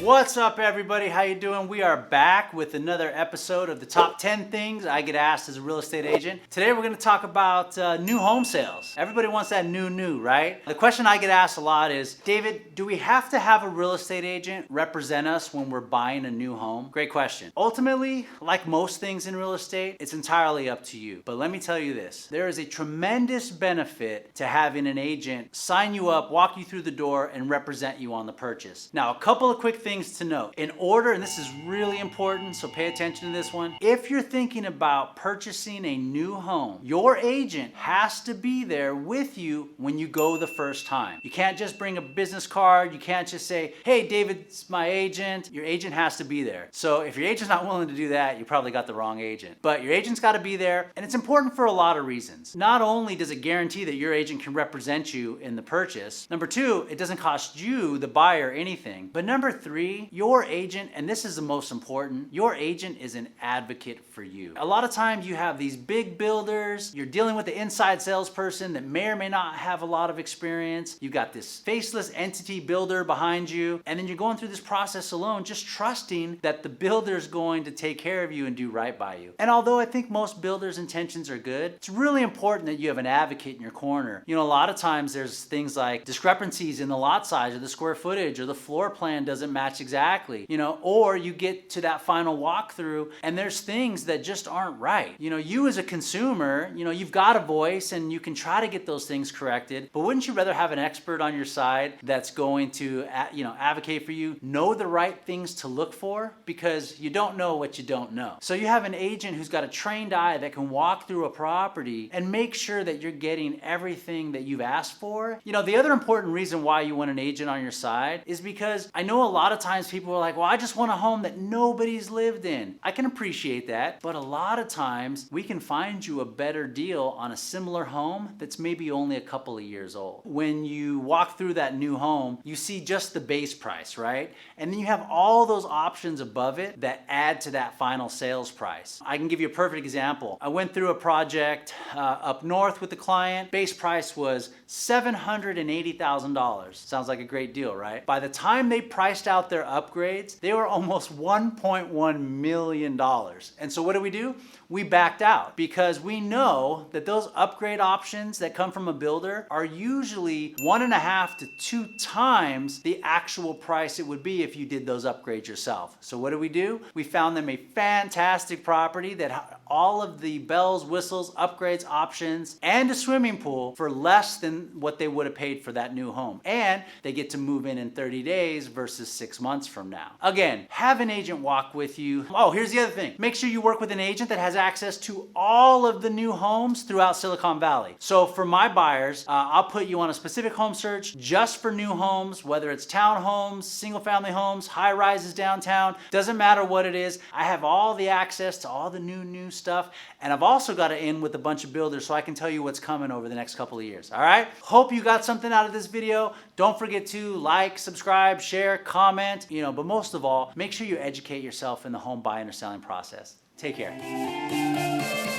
What's up, everybody? How you doing? We are back with another episode of the top 10 things I get asked as a real estate agent. Today we're going to talk about new home sales. Everybody wants that new, right? The question I get asked a lot is, David, do we have to have a real estate agent represent us when we're buying a new home? Great question. Ultimately, like most things in real estate, it's entirely up to you. But let me tell you this, there is a tremendous benefit to having an agent sign you up, walk you through the door, and represent you on the purchase. Now, a couple of quick things to note. In order, and this is really important, so pay attention to this one. If you're thinking about purchasing a new home, your agent has to be there with you when you go the first time. You can't just bring a business card. You can't just say, hey, David's my agent. Your agent has to be there. So if your agent's not willing to do that, you probably got the wrong agent. But your agent's got to be there, and it's important for a lot of reasons. Not only does it guarantee that your agent can represent you in the purchase, number two, it doesn't cost you, the buyer, anything. But number three, your agent, and this is the most important, your agent is an advocate for you. A lot of times you have these big builders, you're dealing with the inside salesperson that may or may not have a lot of experience. You've got this faceless entity builder behind you, and then you're going through this process alone, just trusting that the builder's going to take care of you and do right by you. And although I think most builders' intentions are good, it's really important that you have an advocate in your corner. You know, a lot of times there's things like discrepancies in the lot size or the square footage or the floor plan doesn't match exactly, you know, or you get to that final walkthrough and there's things that just aren't right. You know, you as a consumer, you know, you've got a voice and you can try to get those things corrected, but wouldn't you rather have an expert on your side that's going to, you know, advocate for you, know the right things to look for, because you don't know what you don't know. So you have an agent who's got a trained eye that can walk through a property and make sure that you're getting everything that you've asked for. You know, the other important reason why you want an agent on your side is because I know a lot of times people are like, well, I just want a home that nobody's lived in. I can appreciate that, but a lot of times we can find you a better deal on a similar home that's maybe only a couple of years old. When you walk through that new home, you see just the base price, right? And then you have all those options above it that add to that final sales price. I can give you a perfect example. I went through a project up north with the client. Base price was $780,000. Sounds like a great deal, right? By the time they priced out their upgrades, they were almost $1.1 million. And so what do? We backed out because we know that those upgrade options that come from a builder are usually 1.5 to 2 times the actual price it would be if you did those upgrades yourself. So what do? We found them a fantastic property that had all of the bells, whistles, upgrades, options, and a swimming pool for less than what they would have paid for that new home. And they get to move in 30 days versus 6 months from now. Again, have an agent walk with you. Oh, here's the other thing. Make sure you work with an agent that has access to all of the new homes throughout Silicon Valley. So for my buyers, I'll put you on a specific home search just for new homes, whether it's townhomes, single family homes, high rises downtown, doesn't matter what it is. I have all the access to all the new stuff. And I've also got it in with a bunch of builders so I can tell you what's coming over the next couple of years. All right? Hope you got something out of this video. Don't forget to like, subscribe, share, comment, you know, but most of all, make sure you educate yourself in the home buying or selling process. Take care.